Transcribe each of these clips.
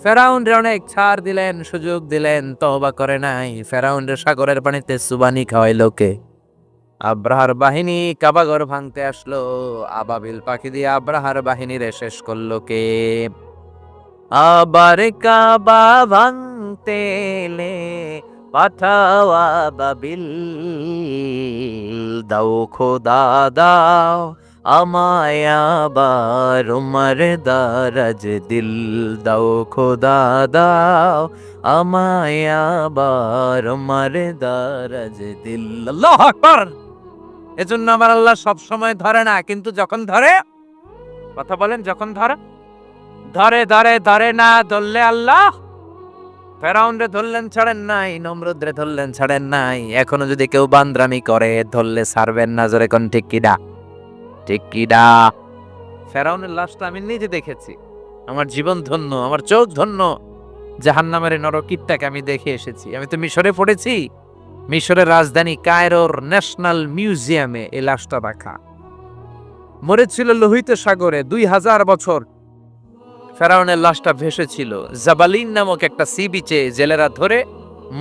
ফেরাউনরে অনেক ছাড় দিলেন, সুযোগ দিলেন, তওবা করে নাই। ফেরাউনরে সাগরের পানিতে চুবানি খাওয়াইলো কে? আব্রাহার বাহিনী কাবাঘর ভাঙতে আসলো। আবাবিল পাখি দিয়ে আব্রাহার বাহিনীরে শেষ করলো কে? আবার কাবা ভাঙতে এলে পাঠাও আবাবিল, দাও খোদা দাও আমায় আবার উমর দারাজ দিল, দাও খোদা দাও আমায় আবার উমর দারাজ দিল। আল্লাহু আকবার। এজন্য আমার আল্লাহ সব সময় ধরে না, কিন্তু যখন ধরে, কথা বলেন, যখন ধরে ধরে ধরে ধরে না ধরলে আল্লাহ ফেরাউনরে ধরলেন ছাড়েন নাই, নমরুদরে ধরলেন ছাড়েন নাই। এখনো যদি কেউ বান্দরামি করে ধরলে ছাড়বেন না। জোরে কোন ঠিক কিডা? ঠিক কিডা? ফেরাউনের লাশটা আমি নিজে দেখেছি। আমার জীবন ধন্য, আমার চোখ ধন্য। জাহান্নামের নরকীটটাকে আমি দেখে এসেছি। আমি তো মিশরে পড়েছি। মিশরের রাজধানী কায়রোর ন্যাশনাল মিউজিয়ামে এই লাশটা রাখা। মরেছিল লোহিত সাগরে 2000 বছর। ফেরাউনের লাশটা ভেসেছিল জাবালিন নামক একটা সি বিচে। জেলেরা ধরে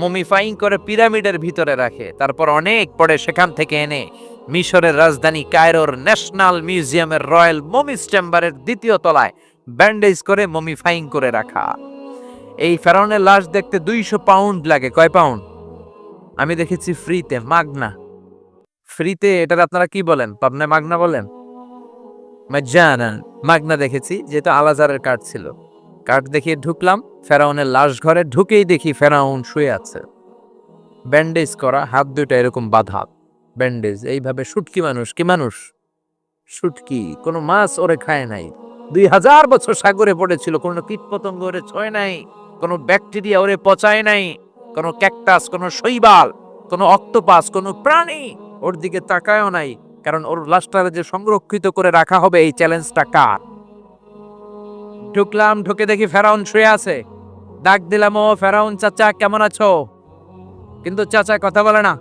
মমিফাইং করে পিরামিডের ভিতরে রাখে, তারপর অনেক পরে সেখান থেকে এনে মিশরের রাজধানী কায়রোর ন্যাশনাল মিউজিয়ামের রয়্যাল মমিস চেম্বারের 2য় তলায় ব্যান্ডেজ করে মমিফাইং করে রাখা। এই ফেরাউনের লাশ দেখতে 200 পাউন্ড লাগে। কয় পাউন্ড? আমি দেখেছি ফ্রিতে, মাগনা। ফ্রিতে এটার আপনারা কি বলেন? পাবনায় মাগনা বলেন? মাজ্জানান, মাগনা দেখেছি, যেহেতু আলাজারের কার্ড ছিল। কার্ড দেখিয়ে ঢুকলাম ফেরাউনের লাশ ঘরে। ঢুকেই দেখি ফেরাউন শুয়ে আছে, ব্যান্ডেজ করা, হাত দুইটা এরকম বাঁধা, ব্যান্ডেজ। এইভাবে শুটকি মানুষ, কি মানুষ? শুটকি। কোনো মাছ ওরে খায় নাই। 2000 বছর সাগরে পড়েছিল, কোনো কীট পতঙ্গ ওরে ছয় নাই, কোনো ব্যাকটেরিয়া ওরে পচায় নাই, কোনো ক্যাকটাস, কোনো শৈবাল, কোনো অক্টোপাস, কোনো প্রাণী ওর দিকে তাকায়ও নাই। কারণ ওর লাশটারে যে সংরক্ষিত করে রাখা হবে, এই চ্যালেঞ্জটা কার? ঢুকলাম, ঢুকে দেখি ফেরাউন শুয়ে আছে। ডাক দিলাম, ও ফেরাউন চাচা কেমন আছো? কিন্তু চাচা কথা বলে না।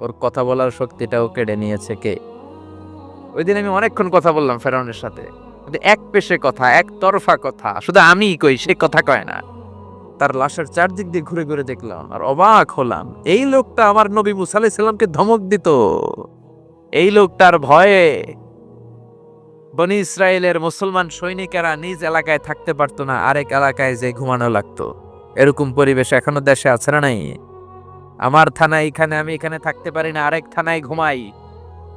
ওর কথা বলার শক্তিটাও কেড়ে নিয়েছে কে? ওই দিন আমি অনেকক্ষণ কথা বললাম ফেরাউনের সাথে, কিন্তু এক পেশে কথা, এক তরফা কথা, শুধু আমি কই, সে কথা কয় না। তার লাশের চারদিক দিয়ে ঘুরে ঘুরে দেখলাম আর অবাক হলাম। এই লোকটা আমার নবী মুসা আলাইহিস সালামকে ধমক দিত। এই লোকটার ভয়ে বনি ইসরায়েলের মুসলমান সৈনিকেরা নিজ এলাকায় থাকতে পারতো না, আরেক এলাকায় যে ঘুমানো লাগতো। এরকম পরিবেশ এখনো দেশে আছে না নাই? আমার থানা এইখানে, আমি এখানে থাকতে পারি না, আরেক থানায় ঘুমাই।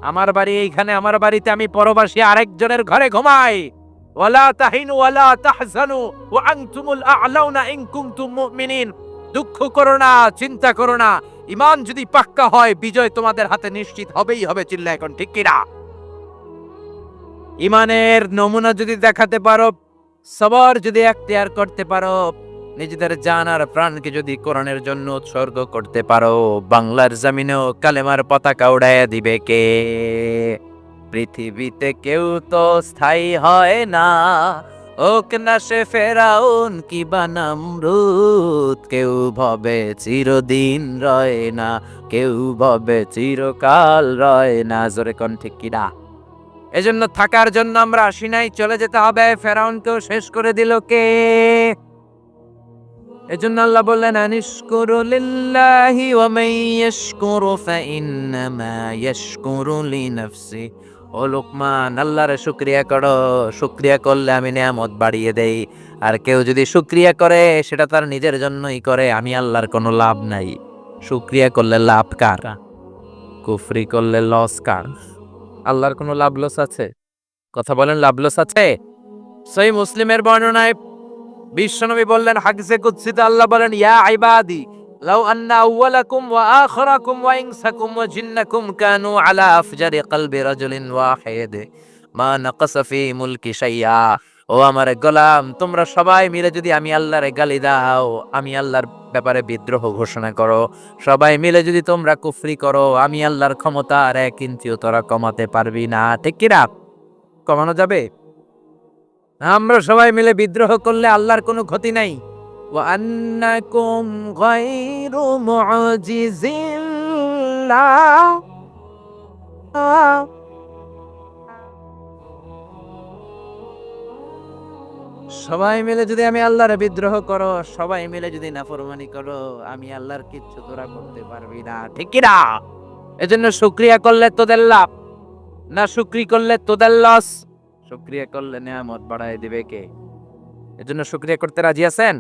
আমার বাড়ি এইখানে, আমার বাড়িতে আমি পরবাসী, আরেকজনের ঘরে ঘুমাই। ওয়ালা তাহিনু ওয়ালা তাহজানু ওয়া আনতুমুল আ'লাউনা ইন কুনতুম মুমিনিন। দুঃখ করো না, চিন্তা করো না, ঈমান যদি পাক্কা হয় বিজয় তোমাদের হাতে নিশ্চিত হবেই হবে। চিল্লা এখন ঠিক কি না? ঈমানের নমুনা যদি দেখাতে পারো, সবর যদি এখতিয়ার করতে পারো, নিজেদের জান আর প্রাণকে যদি কোরআনের জন্য উৎসর্গ করতে পারো, বাংলার জমিনেও কালেমার পতাকা উড়াইয়া দিবে কে? পৃথিবীতে কেউ তো স্থায়ী হয় না, ওক না সে ফেরাউন কিবা নমরুদ। কেউ ভবে চিরদিন রয় না, কেউ ভবে চিরকাল রয় না। জোরে কোন ঠিক কিনা? এজন্য থাকার জন্য আমরা আসি নাই, চলে যেতে হবে। ফেরাউনকেও শেষ করে দিল কে? এজন্য আল্লাহ বললেন, আনিশকুরু লিল্লাহি ওয়া মান ইয়াশকুরু ফাইন্নামা ইয়াশকুরু লিনাফসি। ও লোকমান, আল্লাহর শুকরিয়া করো, শুকরিয়া করলে আমি নিয়ামত বাড়িয়ে দেই। আর কেউ যদি শুকরিয়া করে সেটা তার নিজের জন্যই করে, আমি আল্লাহর কোনো লাভ নাই। শুকরিয়া করলে লাভ কার? কুফরি করলে লস কার? আল্লাহর কোনো লাভ লস আছে? কথা বলেন, লাভ লস আছে? সহিহ মুসলিমের বর্ণনায় বিশ্বনবী বললেন, হাদিসে কুদসিতে আল্লাহ বলেন, ইয়া ইবাদি লাউ আন্না আউওয়ালাকুম ওয়া আখিরাকুম ওয়া ইনসাকুম ওয়া জিন্নাকুম কানু আলা আফজারি কলবি রাজুলিন ওয়াহিদ মা নাকাসা ফি মুলকি শাইয়া। ও আমার গোলাম, তোমরা সবাই মিলে যদি আমি আল্লাহরে গালি দাও, আমি আল্লাহর ব্যাপারে বিদ্রোহ ঘোষণা করো, সবাই মিলে যদি তোমরা কুফরি করো, আমি আল্লাহর ক্ষমতা আর 1 ইঞ্চিও তোরা কমাতে পারবি না। ঠিক কি না? কমানো যাবে? আমরা সবাই মিলে বিদ্রোহ করলে আল্লাহর কোনো ক্ষতি নাই। ওয়া আন্নাকুম গায়রু মুজিজিল্লাহ। সবাই মিলে যদি আমি আল্লাহর বিদ্রোহ করো, সবাই মিলে যদি নাফরমানি করো, আমি আল্লাহর কিচ্ছু তোরা করতে পারবি না, ঠিক কি না? এজন্য শুকরিয়া করলে তোদের লাভ, না শুকরি করলে তোদের লস। শুকরিয়া করলে নিয়ামত বাড়ায় দিবে কে? এজন্য শুকরিয়া করতে রাজি আছেন?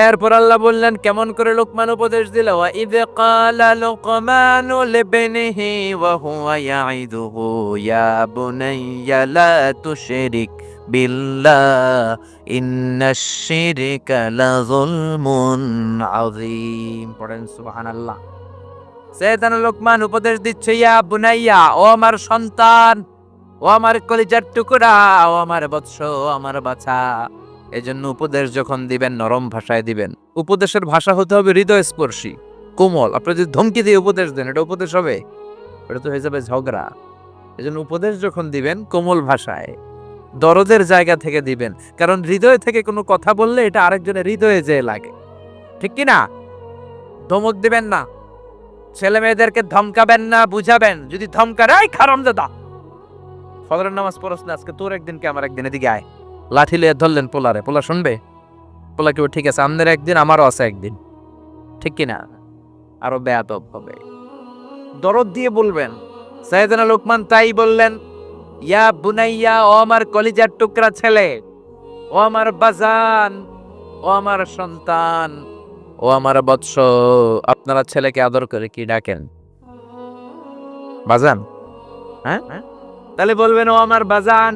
এরপর আল্লাহ বললেন কেমন করে লোকমান উপদেশ দিল, ওয়া ইয ক্বালা লুকমানু লিবনিহি ওয়া হুয়া ইয়াইদুহু ইয়া বুনাইয়া লা তুশরিক বিল্লাহ ইন্নাশ শিরকা লাযুলমুন আযীম। পড়েন সুবহানাল্লাহ। সৈয়দানা লোকমান উপদেশ দিচ্ছে, ইয়া বুনাইয়া, ও আমার সন্তান, ও আমার কলিজার টুকরা, ও আমার বৎস, ও আমার বাছা। এজন্য উপদেশ যখন দিবেন নরম ভাষায় দিবেন। উপদেশের ভাষা হতে হবে হৃদয়স্পর্শী, কোমল। আপনি যদি ধমকি দিয়ে উপদেশ দেন, এটা উপদেশ হবে? এটা তো হয়ে যাবে ঝগড়া। এজন্য উপদেশ যখন দিবেন কোমল ভাষায়, দরদের জায়গা থেকে দিবেন। কারণ হৃদয় থেকে কোনো কথা বললে এটা আরেকজনের হৃদয়ে যেয়ে লাগে, ঠিক কি না? ধমক দিবেন না, ছেলে মেয়েদেরকে ধমকাবেন না, বুঝাবেন। যদি ধমকার, এই হারামজাদা, ফজরের নামাজ পড়ছ না আজকে, তোর একদিন কে আমার একদিন, এদিকে আয়। লাঠি লিয়ে ধরলেন পোলারে, পোলা শুনবে? পোলা কেউ ঠিক আছে, আমনের একদিন আমারও আছে একদিন, ঠিক কিনা? আরো বেয়াদব হবে। দরদ দিয়ে বলবেন। সাইয়েদনা লোকমান তাই বললেন, ইয়া বুনাইয়া, ও আমার কলিজার টুকরা ছেলে, ও আমার বাজান, ও আমার সন্তান, ও আমার বৎস। আপনারা ছেলেকে আদর করে কি ডাকেন? বাজান? হ্যাঁ, তাহলে বলবেন ও আমার বাজান,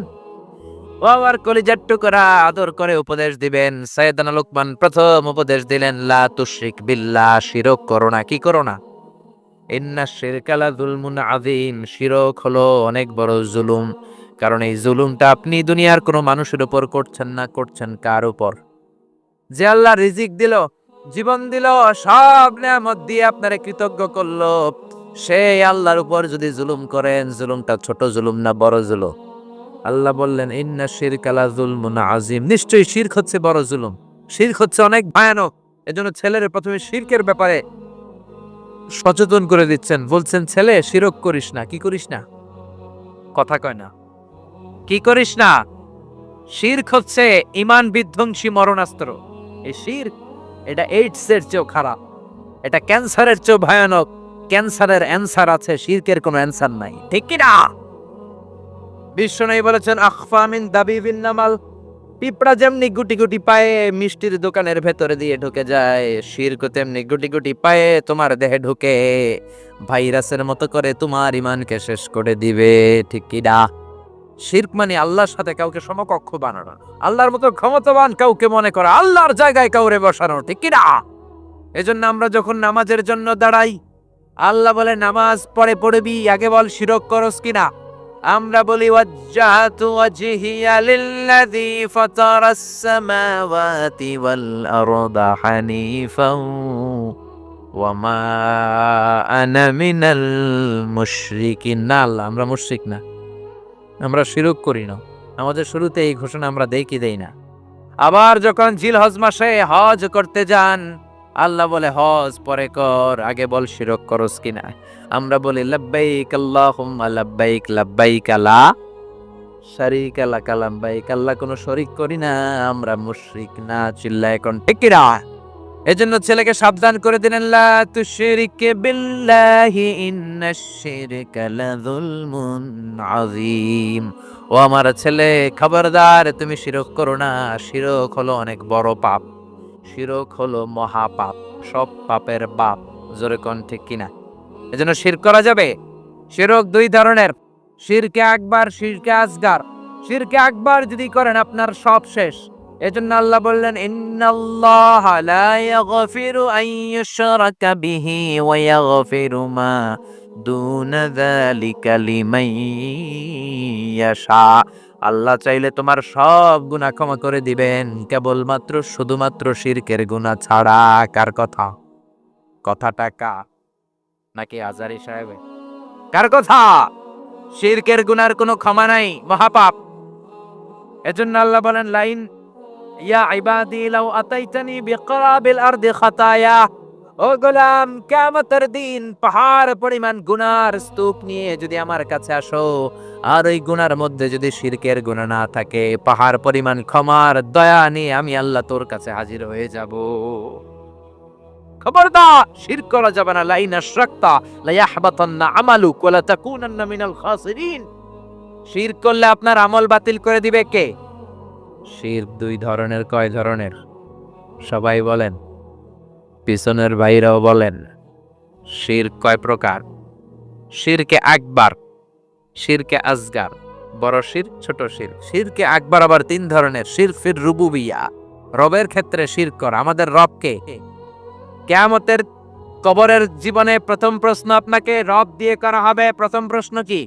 ও আমার কলিজার টুকরা, আদর করে উপদেশ দিবেন। সাইয়েদনা লোকমান প্রথম উপদেশ দিলেন, লা তুশরিক বিল্লাহ, শিরক করো না। কি করো না? ইন্নাশ শিরকা লাযুলমুন আযীম, শিরক হলো অনেক বড় জুলুম। কারণ এই জুলুমটা আপনি দুনিয়ার কোনো মানুষের উপর করছেন না, করছেন কার উপর? যে আল্লাহ রিজিক দিল, জীবন দিল, সব নিয়ামত দিয়ে আপনারে কৃতজ্ঞ করলো, সেই আল্লাহর উপর যদি জুলুম করেন, জুলুমটা ছোট জুলুম না বড় জুলুম? আল্লাহ বললেন, ইন্না শিরকা লাযুলমুন আযীম, নিশ্চয়ই শিরক হচ্ছে বড় জুলুম, শিরক হচ্ছে অনেক ভয়ানক। এজন্য ছেলের প্রথমে শিরকের ব্যাপারে সচেতন করে দিচ্ছেন। বলছেন, ছেলে শিরক করিস না। কি করিস না? কথা কয় না। কি করিস না? শিরক হচ্ছে ঈমান বিধ্বংসী মরণাস্ত্র। এই শিরক, এটা এইডস এর চেয়েও খারাপ, এটা ক্যান্সারের চেয়েও ভয়ানক। ক্যান্সারের অ্যানসার আছে, শিরকের কোনো অ্যানসার নাই, ঠিক কি না? বিশ্বনবী বলেছেন, আখফা মিন দাবিবিন নামাল, পিঁপড়া যেমনি গুটি গুটি পায়ে মিষ্টির দোকানের ভেতরে দিয়ে ঢুকে যায়, শিরক তেমনি গুটি গুটি পায়ে তোমার দেহে ঢুকে ভাইরাসের মতো করে তোমার ঈমানকে শেষ করে দিবে, ঠিক কি না? শিরক মানে আল্লাহর সাথে কাউকে সমকক্ষ বানানো, আল্লাহর মতো ক্ষমতাবান কাউকে মনে করা, আল্লাহর জায়গায় কাউরে বসানো, ঠিক কি না? এজন্য আমরা যখন নামাজের জন্য দাঁড়াই, আল্লাহ বলে নামাজ পড়ে পড়বি, আগে বল শিরক করস কিনা। আমরা বলি, ওয়াজ্জাহতু ওয়াজহিয়া লিল্লাযী ফাতারাস সামাওয়াতি ওয়াল আরদা হানিফাও ওয়া মা আনা মিনাল মুশরিকিন। না, আল্লাহ আমরা মুশরিক না, আমরা শিরক করি না। আমাদের শুরুতে এই ঘোষণা আমরা দেই কি দেই না? আবার যখন জিলহজ মাসে হজ করতে যান, আল্লাহ বলে হজ পরে কর, আগে বল শিরক করস কিনা। আমরা বলি লাব্বাইক আল্লাহুম্মা লাব্বাইক, লাব্বাইক লা শারীকা লাকা লাব্বাইক, আল্লাহ কোনো শরীক করি না, আমরা মুশরিক না। চিল্লায় কোন ঠিক কি না? এজন্য ছেলেকে সাবধান করে দিলেন, লা তুশরিক বিল্লাহি ইন্নাশ শিরকা লাযুলমুন আযীম। ও আমার ছেলে, খবরদার তুমি শিরক করো না। শিরক হলো অনেক বড় পাপ, শিরক হলো মহাপাপ, সব পাপের বাপ। জোরে কোন ঠিক কিনা? এজন্য শিরক করা যাবে? শিরক দুই ধরনের, শিরকে আকবার, শিরকে আসগার। শিরকে আকবার যদি করেন আপনার সব শেষ। এজন্য আল্লাহ বললেন, ইন্নাল্লাহা লা ইয়াগফিরু আন ইউশরাকা বিহি ওয়া ইয়াগফিরু মা দুনা যালিকা লিমান ইয়াশা। আল্লাহ চাইলে তোমার সব গুনাহ ক্ষমা করে দিবেন, কেবলমাত্র শুধুমাত্র শিরকের গুনাহ ছাড়া। কার কথা? কথাটা কার? নাকি আজারি সাহেবের? কার কথা? শিরকের গুনার কোনো ক্ষমা নাই, মহাপাপ। এজন্য আল্লাহ বলেন, লাইন ইয়া ইবাদি লাউ আতাইতানি বিকরাবিল আরদি খাতায়া ও গোলাম, কিয়ামতের দিন পাহাড় পরিমাণ গুনার স্তূপ নিয়ে যদি আমার কাছে আসো, আর ওই গুনার মধ্যে যদি শিরকের গুনাহ না থাকে, পাহাড় পরিমাণ ক্ষমার দয়া নিয়ে আমি আল্লাহ তোর কাছে হাজির হয়ে যাব। খবরদার, শিরক করা যাবে না। লাইন আশরাকতা লা ইয়াহবাতান্না আমালুক ওয়া লা তাকুনান্না মিনাল খাসিরিন। শিরক করলে আপনার আমল বাতিল করে দিবে কে? শিরক দুই ধরনের। কয় ধরনের? সবাই বলেন, পিছনের ভাইরাও বলেন। শিরক কয় প্রকার? শিরকে আকবার, শিরকে আসগার, বড় শিরক, ছোট শিরক। শিরকে আকবার আবার তিন ধরনের। শিরক ফির রুবুবিয়া, রবের ক্ষেত্রে শিরক করা। আমাদের রব কে? কিয়ামতের কবরের জীবনে প্রথম প্রশ্ন আপনাকে রব দিয়ে করা হবে। প্রথম প্রশ্ন কি?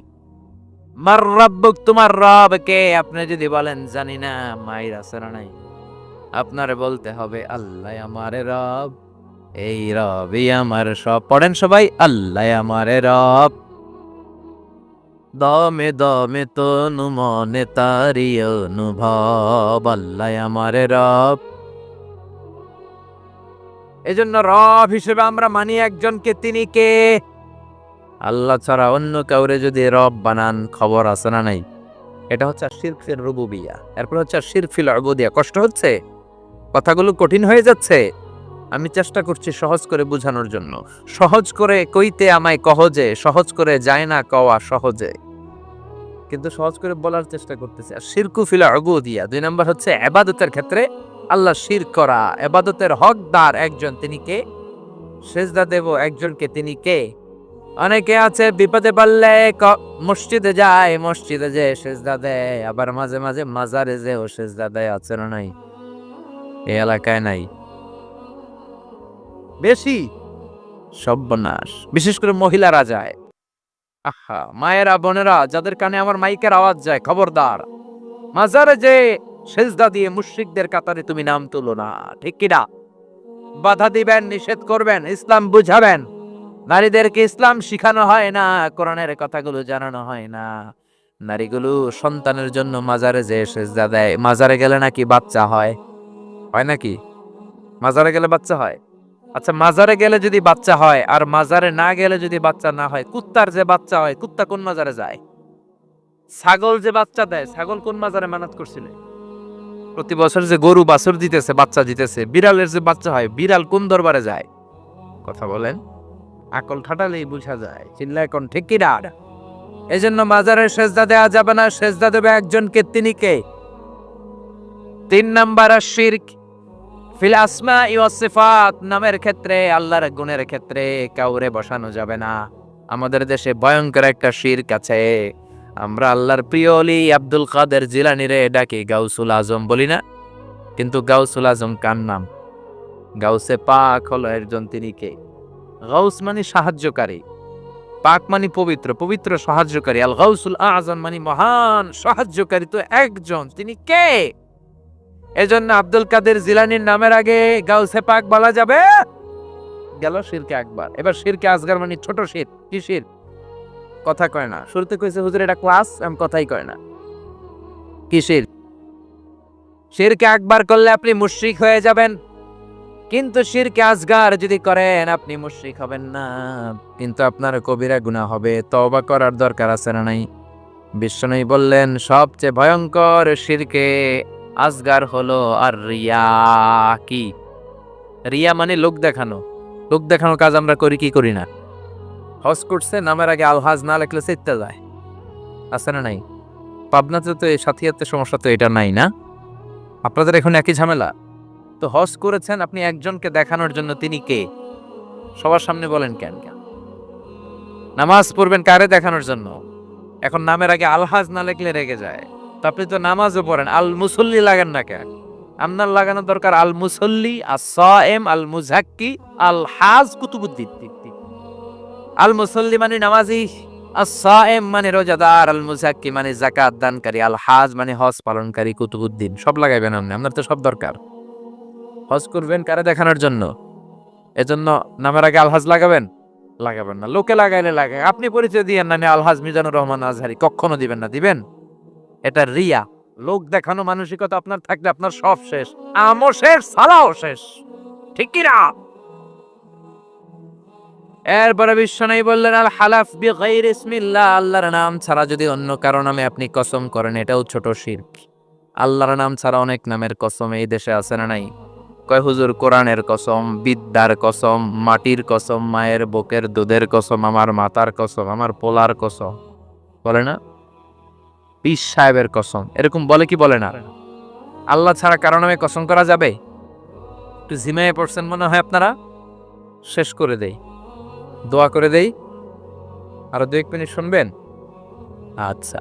মার রাব্বুক, তোমার রব কে? আপনি যদি বলেন জানি না, মাইর আছে না নাই, আপনারে বলতে হবে আল্লাহ আমারে রব, এই রবই আমার সব। পড়েন সবাই, আল্লাহ আমারে রব, দমে দমে তনু মনে তারি অনুভব, আল্লাহ আমারে রব। এজন্য রব হিসেবে আমরা মানি একজনকে, তিনি কে? আল্লাহ ছাড়া অন্য কাউরে যদি রব বানান, খবর আছে না নাই? এটা হচ্ছে শিরক ফির রুবুবিয়া। এরপর হচ্ছে শিরক ফিল উবুদিয়া। কষ্ট হচ্ছে? কথাগুলো কঠিন হয়ে যাচ্ছে? আমি চেষ্টা করছি সহজ করে বোঝানোর জন্য। সহজ করে কইতে আমায় কহজে, সহজ করে যায় না কওয়া সহজে, কিন্তু সহজ করে বলার চেষ্টা করতেছি। আর শিরকু ফিল উবুদিয়া, দুই নাম্বার হচ্ছে ইবাদতের ক্ষেত্রে আল্লাহ শিরক করা। ইবাদতের হকদার একজন, তিনি কে? সেজদা দেব একজনকে, তিনি কে? অনেকে আছে বিপদে পড়লে মসজিদে যায়, মসজিদে যে সেজদা দেয়, আবার মাঝে মাঝে মাজারে যেও সেজদা দেয়। আছে না নাই? এই এলাকায় নাই? বেশি সর্বনাশ। বিশেষ করে মহিলারা যায়। আহা, মায়েরা বোনেরা যাদের কানে আমার মাইকের আওয়াজ যায়, খবরদার, মাজারে যে সেজদা দিয়ে মুশরিকদের কাতারে তুমি নাম তুলো না। ঠিক কিনা? বাধা দিবেন, নিষেধ করবেন, ইসলাম বুঝাবেন। নারীদেরকে ইসলাম শিখানো হয় না, কোরআনের কথাগুলো জানানো হয় না। নারীগুলো সন্তানের জন্য মাজারে যে সেজদা দেয়। মাজারে গেলে নাকি বাচ্চা হয়? হয় নাকি? মাজারে গেলে বাচ্চা হয়? আচ্ছা, মাজারে গেলে যদি বাচ্চা হয় আর মাজারে না গেলে যদি বাচ্চা না হয়, কুত্তার যে বাচ্চা হয়, কুত্তা কোন মাজারে যায়? ছাগল যে বাচ্চা দেয়, ছাগল কোন মাজারে মানাত করছিল? প্রতি বছর যে গরু বাছুর দিতেছে, বাচ্চা দিতেছে, বিড়ালের যে বাচ্চা হয়, বিড়াল কোন দরবারে যায়? কথা বলেন, আকল খাটালেই বোঝা যায়। চিল্লা এখন ঠিক কি না? এই জন্য মাজারে সেজদা দেওয়া যাবে না, সেজদা দেবে একজনকে, তিনি কে? তিন নাম্বার শিরক ফিল আসমাই ওয়াস সিফাত, নামের ক্ষেত্রে, আল্লাহর গুণের ক্ষেত্রে কাউরে বসানো যাবে না। আমাদের দেশে ভয়ঙ্কর একটা শিরক আছে। আমরা আল্লাহর প্রিয় ওলি আব্দুল কাদের জিলানীরে ডাকি গাউসুল আজম বলি না? কিন্তু গাউসুল আজম কার নাম? গাউসে পাক হলো একজন, তিনি কে? গাউস মানে সাহায্যকারী, পাক মানে পবিত্র, পবিত্র সাহায্যকারী। আল গাউসুল আজম মানে মহান সাহায্যকারী, তো একজন, তিনি কে? এজন্য আব্দুল কাদের জিলানীর নামের আগে গাউসে পাক বলা যাবে? গেল শিরকে আকবার। এবার শিরকে আসগার মানে ছোট শির। কি শির? কথা কয় না। শুরুতে কইছে হুজুর এটা ক্লাস, আমি কথাই কয় না। কি শির? শিরকে আকবার করলে আপনি মুশরিক হয়ে যাবেন, কিন্তু শিরকে আসগার যদি করেন আপনি মুশরিক হবেন না, কিন্তু আপনার কবিরা গুনাহ হবে। তওবা করার দরকার আছে না নাই? বিশ্বনবী বললেন সবচেয়ে ভয়ঙ্কর শিরকে আসগার হলো আর রিয়া। কি? রিয়া মানে লোক দেখানো। লোক দেখানোর কাজ আমরা করি কি করি না? হজ করছে, নামের আগে আলহাজ না লেখলে চেতে যায়। আছে না নাই? পাবনাতে তো এই সাথিয়াতে সমস্যা তো এটা নাই না? আপনাদের এখন একই ঝামেলা। তো হজ করেছেন আপনি একজনকে দেখানোর জন্য, তিনি কে? সবার সামনে বলেন কেন? নামাজ পড়বেন কারে দেখানোর জন্য? এখন নামের আগে আলহাজ না লেখলে রেগে যায়। তো আপনি তো নামাজও পড়েন, আল মুসল্লি লাগান না কেন? আপনার লাগানো দরকার আল মুসল্লি, আস-সায়েম, আল মুজাক্কি, আল হাজ কুতুবুদ্দিন। আল মুসল্লি মানে নামাজি, আস-সায়েম মানে রোজাদার, আল মুজাক্কি মানে যাকাত দানকারী, আল হাজ মানে হজ পালনকারী, কুতুবুদ্দিন। সব লাগাইবেন আপনি, আপনার তো সব দরকার। হজ করবেন কারে দেখানোর জন্য? এজন্য নামের আগে আলহাজ লাগাবেন? লাগাবেন না। লোকে লাগাইলে লাগায়, আপনি পরিচয় দিয়েন না, আমি আলহাজ মিজানুর রহমান আজহারি। কখনো দিবেন না। দিবেন? এটা রিয়া, লোক দেখানো মানসিকতা আপনার থাকলে আপনার সব শেষ। আমও শেষ, সালাও শেষ। ঠিক কি না? এরপরে বিশ্বনবী বললেন আল হালাফ বিগাইরি ইসমিল্লাহ, আল্লাহর নাম ছাড়া যদি অন্য কারো নামে আপনি কসম করেন এটাও ছোট শিরক। আল্লাহর নাম ছাড়া অনেক নামের কসম এই দেশে আছে না নাই? কয় হুজুর কোরআনের কসম, বিদ্যার কসম, মাটির কসম, মায়ের বুকের দুধের কসম, আমার মাতার কসম, আমার পোলার কসম, বলে না? পীর সাহেবের কসম, এরকম বলে কি বলে না? আল্লাহ ছাড়া কারো নামে কসম করা যাবে? একটু ঝিমাইয়ে পড়ছেন মনে হয় আপনারা। শেষ করে দেই, দোয়া করে দেই, আরো 2-1 মিনিট শুনবেন? আচ্ছা,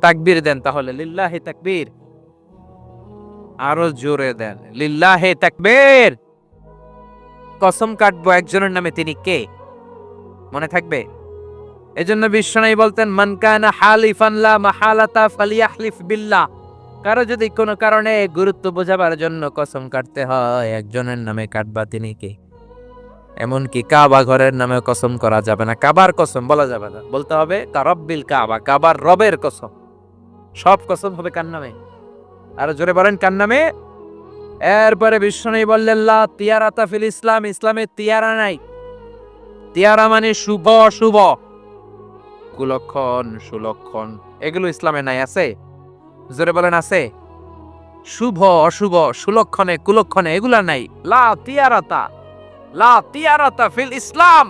তাকবীর দেন তাহলে, লিল্লাহি তাকবীর। আরো জোরে দেন, লিল্লাহি তাকবীর। কসম কাটবো একজনের নামে, তিনি কে? মনে থাকবে? এজন্য বিশ্বনবী বলতেন মান কানা হালিফান লা মাহালাতা ফালিয়াহলিফ বিল্লাহ। কারো যদি কোনো কারণে গুরুত্ব বোঝাবার জন্য কসম কাটতে হয়, একজনের নামে কাটবা, তিনি কে? এমনকি কাবা ঘরের নামে কসম করা যাবে না, কাবার কসম বলা যাবে না, বলতে হবে কারব্বিল কাবা, কাবার রবের কসম। সব কসম হবে কার নামে? আর জোরে বলেন কার নামে? এরপরে বিশ্বনবী বললেন লা তিয়ারাতা ফিল ইসলাম, ইসলামে তিয়ারা নাই। তিয়ারা মানে শুভ অশুভ, কুলক্ষণ সুলক্ষণ, এগুলো ইসলামে নাই। আছে? জোরে বলেন আছে? শুভ অশুভ সুলক্ষণে কুলক্ষণে এগুলা নাই। লা তিয়ারাতা, লা তিয়ারাতা ফিল ইসলাম,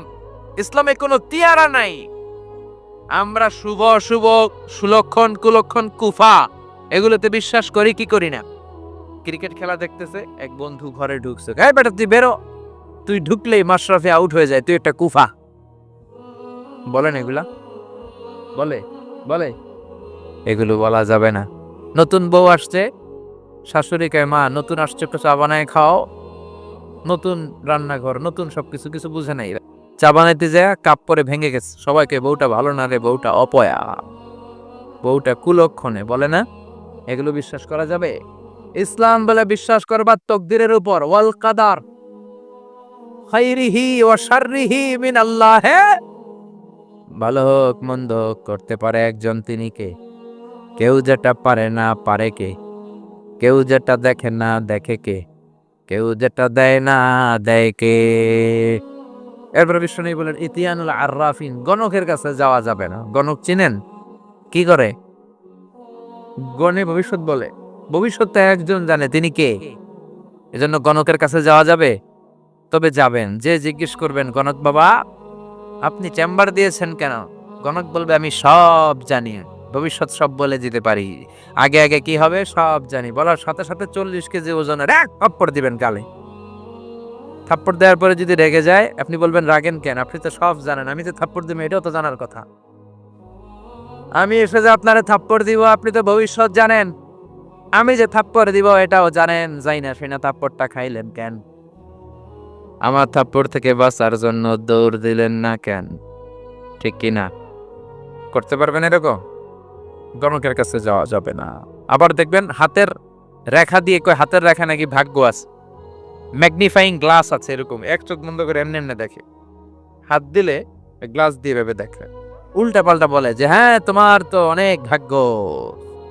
ইসলামে কোনো তিয়ারা নাই। আমরা শুভ অশুভ সুলক্ষণ কুলক্ষণ কুফা এগুলোতে বিশ্বাস করি কি করি না? ক্রিকেট খেলা দেখতেছে, এক বন্ধু ঘরে ঢুকছে, এই বেটা তুই বেরো, তুই ঢুকলেই মাশরাফি আউট হয়ে যায়, তুই একটা কুফা। বলেন এগুলা? বলে? বলে? এগুলো বলা যাবে না। নতুন বউ আসছে, শাশুড়ি কয় মা নতুন আসছে একটু চা বানায় খাও, নতুন রান্নাঘর নতুন সবকিছু, কিছু বুঝে নাই, চা বানাইতে যায় কাপ পরে ভেঙে গেছে, সবাইকে বউটা ভালো না রে, বউটা অপয়া, বউটা কুলক্ষণে, বলে না? এগুলো বিশ্বাস করা যাবে? ইসলাম বলে বিশ্বাস করবা তকদিরের উপর, ওয়াল কাদার খাইরিহি ওয়া শাররিহি মিন আল্লাহ। ভালো হোক মন্দ হোক করতে পারে একজন, তিনি কে? কেউ যেটা পারে না পারে কে? কেউ যেটা দেখে না দেখে কে? কেউ যেটা দেয় না দেয় কে? এরপর বিষ্ণু বলেন ইতিয়ানুল আররাফিন, গণকের কাছে যাওয়া যাবে না। গণক চিনেন? কি করে? গণে ভবিষ্যৎ বলে, ভবিষ্যৎটা একজন জানে, তিনি কে? এজন্য গণকের কাছে যাওয়া যাবে? তবে যাবেন, যে জিজ্ঞেস করবেন গণক বাবা আপনি চেম্বার দিয়েছেন কেন? গণক বলবে আমি সব জানি, ভবিষ্যৎ সব বলে দিতে পারি, আগে আগে কি হবে সব জানি। বলার সাথে সাথে 40 কেজি ওজনের এক থাপ্পড় দিবেন গালে। থাপ্পড় দেওয়ার পরে যদি রেগে যায়, আপনি বলবেন রাগেন কেন, আপনি তো সব জানেন, আমি তো থাপ্পড় দিব এটাও তো জানার কথা। আমি এসে যে আপনারে থাপ্পড় দিব, আপনি তো ভবিষ্যৎ জানেন, আমি যে থাপ্পড় দিব এটাও জানেন, যাই না শুনে থাপ্পড়টা খাইলেন কেন? আমার থাপ্পড় থেকে বাঁচার জন্য দৌড় দিলেন না কেন? ঠিক কি না? করতে পারবেন এরকম? গণকের কাছে যাওয়া যাবে না। আবার দেখবেন হাতের রেখা দিয়ে কয় হাতের রেখা নাকি ভাগ্য আছে, ম্যাগনিফাইং গ্লাস আছে, এরকম এক চোখ বন্ধ করে এমনি এমনি দেখে, হাত দিলে গ্লাস দিয়ে ভেবে দেখে, উল্টা পাল্টা বলে যে হ্যাঁ তোমার তো অনেক ভাগ্য,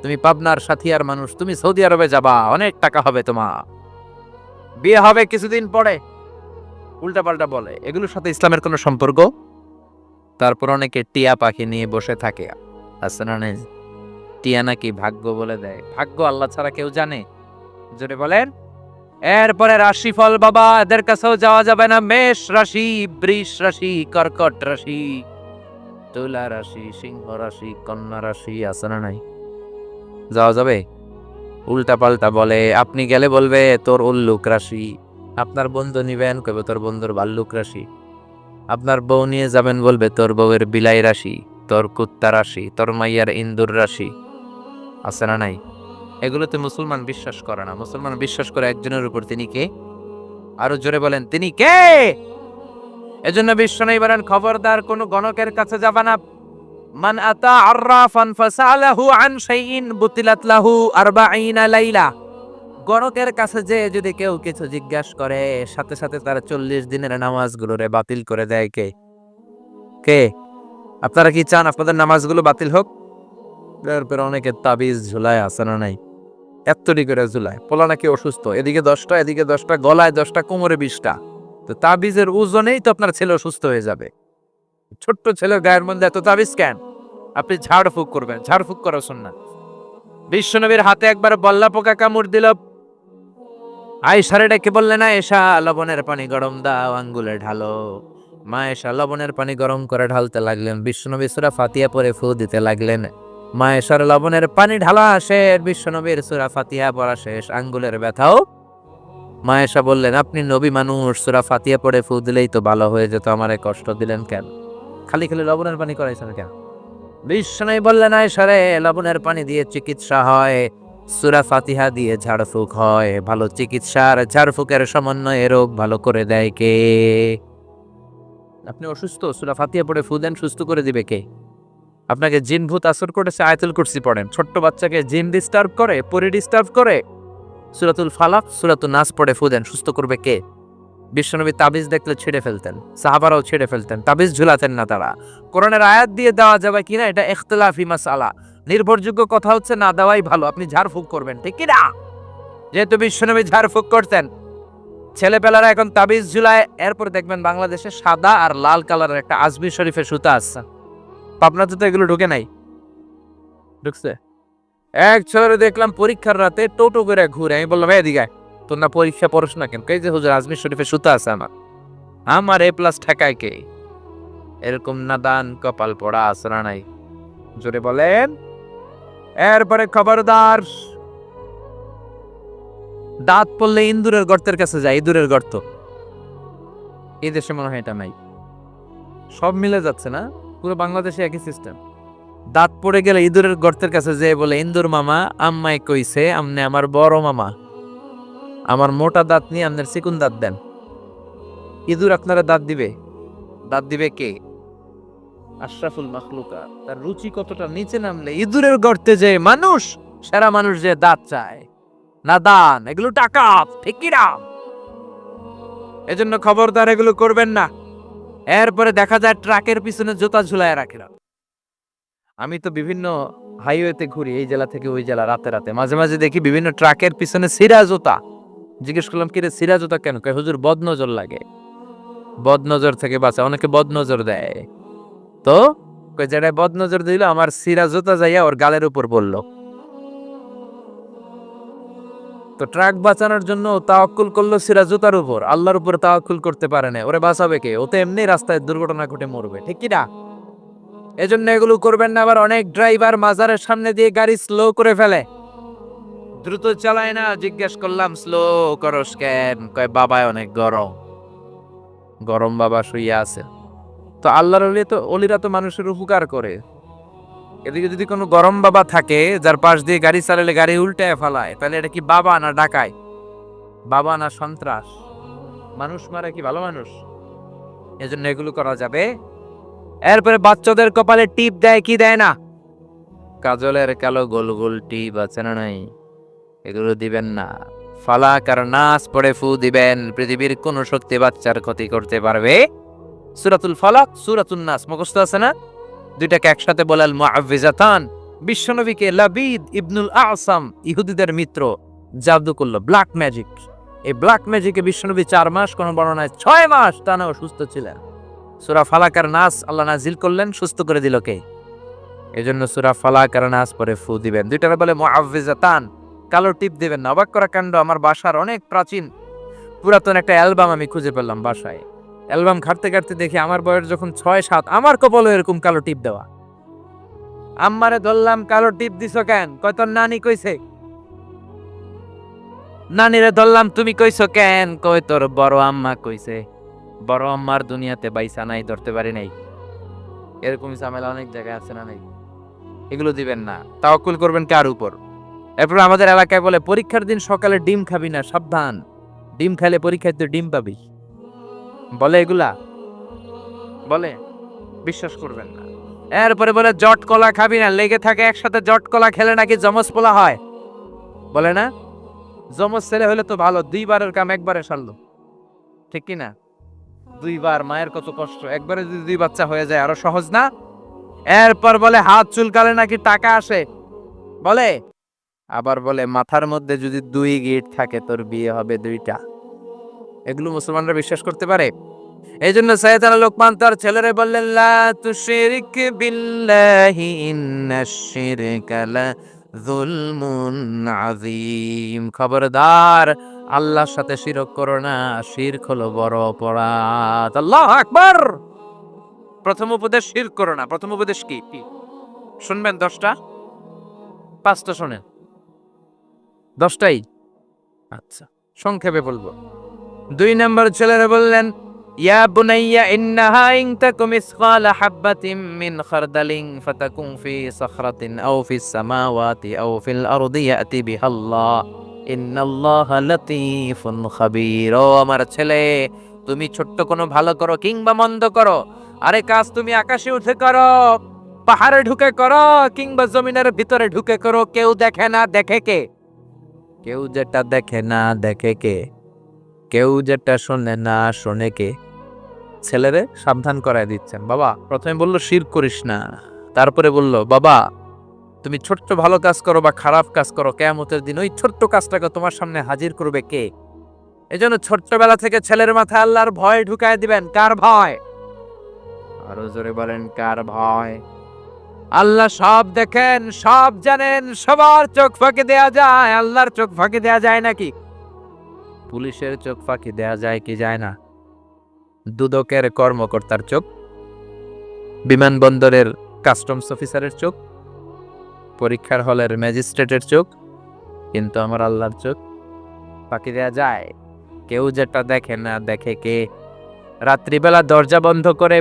তুমি পাবনার সাথিয়ার মানুষ, তুমি সৌদি আরবে যাবা, অনেক টাকা হবে তোমার, বিয়ে হবে কিছুদিন পরে, উল্টা পাল্টা বলে। এগুলোর সাথে ইসলামের কোনো সম্পর্ক? তারপর অনেকে টিয়া পাখি নিয়ে বসে থাকে, আছে না নেই? টিয়া নাকি ভাগ্য বলে দেয়। ভাগ্য আল্লাহ ছাড়া কেউ জানে? জোরে বলেন। এরপরে রাশিফল বাবা, এদের কাছেও যাওয়া যাবে না। মেষ রাশি, বৃষ রাশি, কর্কট রাশি, তুলা রাশি, সিংহ রাশি, কন্যা রাশি, আছে না নাই? যাওয়া যাবে? উল্টা পাল্টা বলে, আপনি গেলে বলবে তোর উল্লুক রাশি, আপনার বন্ধু নিবেন কইবে তোর বন্ধুর ভাল্লুক রাশি, আপনার বউ নিয়ে যাবেন বলবে তোর বউয়ের বিলাই রাশি, তোর কুত্তা রাশি, তোর মাইয়ার ইন্দুর রাশি, আছে না নাই? এগুলোতে মুসলমান বিশ্বাস করে না। মুসলমান বিশ্বাস করে একজনের উপর, তিনি কে? আরো জোরে বলেন তিনি কে? এজন্য বিশ্বনবী বলেন খবরদার কোন গণকের কাছে যাবা না। মান আতা আররাফান ফাসালাহু আন শাইইন বুতিলাত লাহু 40 লাইলা। গণকের কাছে যে যদি কেউ কিছু জিজ্ঞাসা করে, সাথে সাথে তার 40 দিনের নামাজগুলোরে বাতিল করে দেয় কে? কে? আপনারা কি চান আপনাদের নামাজগুলো বাতিল হোক? এরপর অনেকে তাবিজ ঝুলায়, আছে না নাই? এত্তরি করে ঝুলায়, পোলা নাকি অসুস্থ, এদিকে 10টা এদিকে 10টা, গলায় 10টা কোমরে 20টা, তো তাবিজের ওজনেই তো আপনার ছেলে সুস্থ হয়ে যাবে। ছোট্ট ছেলের গায়ের মধ্যে এত তাবিজ কেন? আপনি ঝাড়ফুঁক করবেন, ঝাড়ফুঁক করা সুন্নাত। বিশ্বনবীর হাতে একবার বল্লা পোকা কামড় দিল। আয়েশারে ডেকে বললেন, আয়েশা লবণের পানি গরম দাও, আঙ্গুলে ঢালো। মা আয়েশা লবণের পানি গরম করে ঢালতে লাগলেন। বিশ্বনবী সূরা ফাতিহা পড়ে ফু দিতে লাগলেন। মা আয়েশার লবণের পানি ঢালা শেষ, বিশ্বনবীর সূরা ফাতিহা পড়া শেষ, আঙ্গুলের ব্যথাও। মা আয়েশা বললেন, আপনি নবী মানুষ, সূরা ফাতিহা পড়ে ফু দিলেই তো ভালো হয়ে যেত, আমারে কষ্ট দিলেন কেন? খালি খালি লবণের পানি করাইছেন কেন? বিশ্বনবী বললেন, আয়েশা রে, লবণের পানি দিয়ে চিকিৎসা হয়, সূরা ফাতিহা দিয়ে ঝাড়ফুঁক হয়। ভালো চিকিৎসার ঝাড়ফুঁকের সমন্বয়ে রোগ ভালো করে দেয় কে? আপনি অসুস্থ, সূরা ফাতিহা পড়ে ফু দেন, সুস্থ করে দিবে কে? আপনাকে জিন ভূত আসর করেছে, আয়াতুল কুরসি পড়েন। ছোট্ট বাচ্চাকে জিন ডিস্টার্ব করে, পরি ডিস্টার্ব করে, সূরাতুল ফালাক সূরাতুন নাস পড়ে ফু দেন, সুস্থ করবে কে? বিশ্বনবী তাবিজ দেখলে ছিঁড়ে ফেলতেন, সাহাবারাও ছিঁড়ে ফেলতেন, তাবিজ ঝুলাতেন না তারা। কোরআনের আয়াত দিয়ে দেওয়া যাবে কিনা এটা ইখতিলাফি মাসআলা, নির্ভরযোগ্য কথা হচ্ছে না দেওয়াই ভালো। আপনি ঝাড়ফুঁক করবেন, ঠিক কি না? যেহেতু বিশ্বনবী ঝাড়ফুঁক করতেন, ছেলেপেলারা এখন তাবিজ ঝুলায়। এরপর দেখবেন বাংলাদেশে সাদা আর লাল কালারের একটা আজমি শরীফের সুতা আছে, পাবনাতে তো এগুলো ঢুকে নাই, ঢুকছে? এক ছেলে দেখলাম পরীক্ষার রাতে টোটো করে ঘুরে। আমি বললাম, এদিকে আয়, তোর না পরীক্ষা পড়াস না কেন? কে যে হুজুর আজমির শরীফের সুতা আছে আমার এ প্লাস ঠেকায় কে? এরকম নাদান কপাল পড়া আসরা নাই, জোরে বলেন। এরপরে খবরদার, দাঁত পড়লে ইন্দুরের গর্তের কাছে যায়, ইঁদুরের গর্ত। এই দেশে মনে হয় এটা নাই, সব মিলে যাচ্ছে না? পুরো বাংলাদেশে একই সিস্টেম। দাঁত পড়ে গেলে ইঁদুরের গর্তের কাছে যেয়ে বলে, ইন্দুর মামা আম্মাই কইছে আমনে আমার বড় মামা, আমার মোটা দাঁত নিয়ে আপনার চিকুন দাঁত দেন। ইঁদুর আপনারা দাঁত দিবে? দাঁত দিবে কে? আশরাফুল মাখলুকাত। তার রুচি কতটা নিচে নামলে ইঁদুরের গর্তে যে মানুষ, সেরা মানুষ যে দাঁত চায়, না দান, এগুলো টাকা, ঠিক কি না? এজন্য খবরদার এগুলো করবেন না। এরপরে দেখা যায় ট্রাকের পিছনে জুতা ঝুলায় রাখে। আমি তো বিভিন্ন হাইওয়েতে ঘুরি, এই জেলা থেকে ওই জেলা, রাতে রাতে মাঝে মাঝে দেখি বিভিন্ন ট্রাকের পিছনে সিরা জুতা। জিজ্ঞেস করলাম, কি রে সিরা জুতা কেন? কয় হুজুর বদনজর লাগে, বদনজর থেকে বাঁচা, অনেকে বদনজর দেয়। তো কই যেটা বদনজর দিল, আমার সিরা জুতা যাইয়া ওর গালের উপর পড়লো। তো ট্রাক বাঁচানোর জন্য তাওয়াক্কুল করলো সিরা জুতার উপর, আল্লাহর উপর তাওয়াক্কুল করতে পারে না। ওরে বাঁচাবে কে? ও তো এমনি রাস্তায় দুর্ঘটনা ঘটে মরবে, ঠিক কি না? এজন্য এগুলো করবেন না। আবার অনেক ড্রাইভার মাজারের সামনে দিয়ে গাড়ি স্লো করে ফেলে, দ্রুত চালায় না। জিজ্ঞেস করলাম, স্লো করস কেন? কয় বাবায় অনেক গরম। গরম বাবা শুইয়া আছে। তো আল্লাহর অলিরা তো মানুষের উপকার করে। এদিকে যদি কোনো গরম বাবা থাকে যার পাশ দিয়ে গাড়ি চালালে গাড়ি উল্টায় ফেলায়, তাহলে এটা কি বাবা না ডাকায়? বাবা না সন্ত্রাস? মানুষ মারে কি ভালো মানুষ? এজন্য এগুলো করা যাবে। এরপরে বাচ্চাদের কপালে টিপ দেয় কি দেয় না? কাজলের কালো গোল গোল টিপ আছে না নাই? এগুলো দিবেন না। ফালাক আর নাস পড়ে ফু দিবেন, পৃথিবীর কোন শক্তি বাচ্চার ক্ষতি করতে পারবে? সূরাতুল ফালাক সূরাতুন নাস মুখস্থ আছে না? দুইটাকে একসাথে বলাল মুআউযিজাতান। বিশ্বনবীকে লাবিদ ইবনুল আসাম, ইহুদিদের মিত্র, জাদু করলো, ব্ল্যাক ম্যাজিক। এই ব্ল্যাক ম্যাজিকে বিশ্বনবী 4 মাস, কোন বর্ণনায় 6 মাস টানা অসুস্থ ছিলেন। সূরা ফালাক আর নাস আল্লাহ নাজিল করলেন, সুস্থ করে দিল কে? এজন্য সূরা ফালাক আর নাস পরে ফু দিবেন। দুইটারে বলে মুআউযিজাতান। কালো টিপ দিবেন না। অবাক করা কাণ্ড, আমার বাসার অনেক প্রাচীন পুরাতন একটা অ্যালবাম আমি খুঁজে পেলাম বাসায়। অ্যালবাম ঘাটতে ঘাটতে দেখি আমার বয়স যখন 6-7, আমার কপালে এরকম কালো টিপ দেওয়া। আম্মারে ধরলাম, কালো টিপ দিছো কেন? কয় তোর নানি কইছে। নানিরে ধরলাম, তুমি কইছো কেন? কয় তোর বড় আম্মা কইছে। বড় আম্মার দুনিয়াতে বাইসা নাই, ধরতে পারি নাই। এরকম ঝামেলা অনেক জায়গায় আছে না নাই? এগুলো দিবেন না। তাওয়াক্কুল করবেন কার উপর? এরপর আমাদের এলাকায় বলে, পরীক্ষার দিন সকালে ডিম খাবি না, সাবধান, ডিম খাইলে পরীক্ষায় তো ডিম পাবি। বলে এগুলা, বলে, বিশ্বাস করবেন না। এরপরে বলে জট কলা খাবি না, লেগে থাকে একসাথে, জট কলা খেলে নাকি জমজ পোলা হয়। বলে না? জমজ ছেলে হলে তো ভালো, 2বারের কাম একবারে সারলো, ঠিক কি না? 2বার মায়ের কত কষ্ট, একবারে যদি 2 বাচ্চা হয়ে যায় আরো সহজ না? এরপর বলে হাত চুলকালে নাকি টাকা আসে, বলে। আবার বলে মাথার মধ্যে যদি 2 গিট থাকে তোর বিয়ে হবে 2টা। এগুলো মুসলমানরা বিশ্বাস করতে পারে? এই জন্য সাইয়েদানা লোকমান তার ছেলেরে বললেন, লা তুশরিক বিল্লাহি ইন্নাশ শিরকা লা যুলমুন আযীম। খবরদার, আল্লাহর সাথে শিরক করো না, শিরক হলো বড় অপরাধ। আল্লাহু আকবার। প্রথম উপদেশ শিরক করো না। প্রথম উপদেশ কি? শুনবেন 10টা? 5টা শোনেন। 10টাই? আচ্ছা, সংক্ষেপে বলবো। 2 নম্বর ছেলেরা বললেন, ইয়া বুনাইয়া ইন্নাহা ইন তাকুম মিসকালা হাববাতিন মিন খারদালিন ফাতাকুন ফি সাখরাতিন আও ফিস সামাওয়াতি আও ফিল আরদি ইয়াতি বিহাল্লাহ ইন্নাল্লাহা লাতীফুন খাবীর। ও আমার ছেলে, তুমি ছোট্ট কোনো ভালো করো কিংবা মন্দ করো, আরে কাজ তুমি আকাশে উঠে করো, পাহাড়ে ঢুকে করো, কিংবা জমিনের ভিতরে ঢুকে করো, কেউ দেখে না, দেখে কে? কেউ যেটা দেখে না দেখে কে? কেউ যেটা শোনে না শোনে কে? ছেলেরে সাবধান করায় দিচ্ছেন। বাবা প্রথমে বলল শিরক করিস না, তারপরে বলল বাবা তুমি ছোট্ট ভালো কাজ করো বা খারাপ কাজ করো, কিয়ামতের দিন ওই ছোট্ট কাজটাকে তোমার সামনে হাজির করবে কে? এজন্য ছোট্টবেলা থেকে ছেলের মাথায় আল্লাহর ভয় ঢুকায় দিবেন। কার ভয়? আরো জোরে বলেন, কার ভয়? আল্লাহ সব দেখেন, সব জানেন, সবার চোখ ফাঁকি দেয়া যায়, আল্লাহর চোখ ফাঁকি দেয়া যায় নাকি? পুলিশের চোখ ফাঁকি দেয়া যায় কি যায় না? দুদকের কর্মকর্তার চোখ, বিমানবন্দরের কাস্টমস অফিসারের চোখ, পরীক্ষার হলের ম্যাজিস্ট্রেটের চোখ, কিন্তু আমার আল্লাহর চোখ ফাঁকি দেয়া যায়? কেউ যেটা দেখে না দেখে কে? রাত্রিবেলা দরজা বন্ধ করে,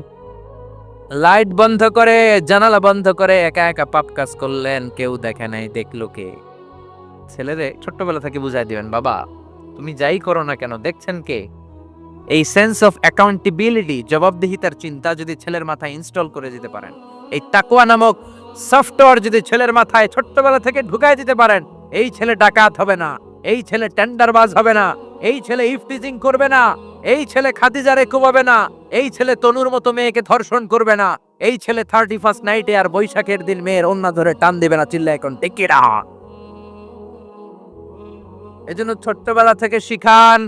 লাইট বন্ধ করে, জানালা বন্ধ করে একা একা পাপ কাজ করলেন, কেউ দেখে নাই, দেখলো কে? ছেলেরে ছোট্টবেলা থেকে বুঝাই দিবেন, বাবা তুমি যাই করো না কেন, দেখছেন কে? এই সেন্স অফ অ্যাকাউন্টেবিলিটি, জবাবদিহিতার চিন্তা যদি ছেলের মাথায় ইনস্টল করে দিতে পারেন, এই তাকওয়া নামক সফটওয়্যার যদি ছেলের মাথায় ছোট্টবেলা থেকে ঢুকাই দিতে পারেন, এই ছেলে ডাকাত হবে না, এই ছেলে টেন্ডারবাজ হবে না, এই ছেলে ইফটিজিং করবে না, এই ছেলে খাদিজারে কুবাবে না, এই ছেলে তনুর মতো মেয়েকে ধর্ষণ করবে না, এই ছেলে 31st নাইটে আর বৈশাখের দিন মেয়ের ওন্না ধরে টান দেবে না। চিল্লা এখন টেকিরা। এজন্য ছোট্টবেলা থেকে শিখান।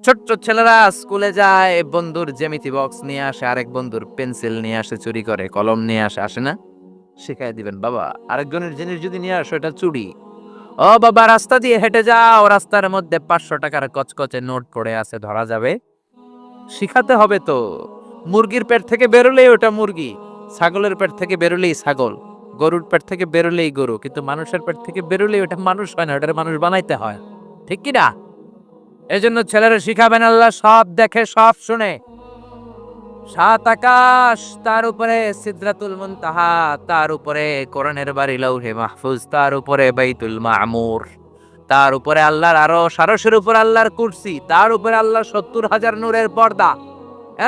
ছোট্ট ছেলেরা স্কুলে যায়, বন্ধুর জ্যামিতি বক্স নিয়ে আসে, আরেক বন্ধুর পেন্সিল নিয়ে আসে, চুরি করে কলম নিয়ে আসে, আসে না? শিখাই দিবেন, বাবা আরেকজনের জিনিস যদি নিয়ে আসো এটা চুরি। ও বাবা রাস্তা দিয়ে হেঁটে যাও, রাস্তার মধ্যে 500 টাকার কচকচে নোট পড়ে আছে, ধরা যাবে? শিখাতে হবে তো। মুরগির পেট থেকে বেরোলেই ওটা মুরগি, ছাগলের পেট থেকে বেরোলেই ছাগল, গরুর পেট থেকে বেরোলেই গরু, কিন্তু মানুষের পেট থেকে বেরোলেই ওটা মানুষ হয় না, ওটা মানুষ বানাইতে হয়, ঠিক কি না? এজন্য ছেলেরা শিখাবেন, আল্লাহ সব দেখে, সব শুনে। 7 আকাশ, তার উপরে সিদরাতুল মুনতাহা, তার উপরে কোরআনের বাড়ি লৌহে মাহফুজ, তার উপরে বাইতুল মামুর, তার উপরে আল্লাহর আরশ, আরশের উপর আল্লাহর কুরসি, তার উপরে আল্লাহর 70,000 নূরের পর্দা।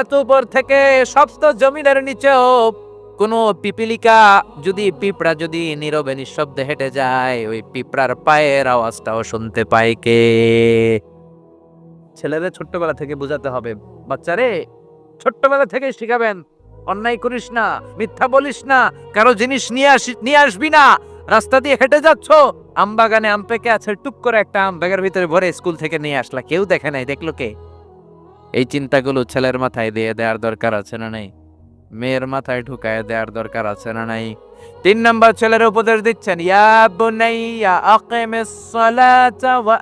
এত উপর থেকে সপ্ত জমিনের নিচেও কোন পিপিলিকা যদি, পিঁপড়া যদি নীরবে নিঃশব্দে হেঁটে যায়, ওই পিঁপড়ার পায়ের আওয়াজটাও শুনতে পায় কে? ছেলেদের ছোট্টবেলা থেকে বোঝাতে হবে, বাচ্চারে ছোট্টবেলা থেকে শিখাবেন, অন্যায় করিস না, মিথ্যা বলিস না, কারো জিনিস নিয়ে আসবি না। রাস্তা দিয়ে হেঁটে যাচ্ছ, আম বাগানে আম পেকে আছে, টুক করে একটা আম ব্যাগের ভিতরে ভরে স্কুল থেকে নিয়ে আসলা, কেউ দেখে নাই, দেখলো কে? এই চিন্তাগুলো ছেলের মাথায় দিয়ে দেওয়ার দরকার আছে না নাই? মেয়ের মাথায় ঢুকায় দেওয়ার দরকার আছে না নাই? 3 নাম্বার ছেলের উপদেশ দিচ্ছেন, ইয়া বুনাইয়া আকিমিস সালাতা ওয়া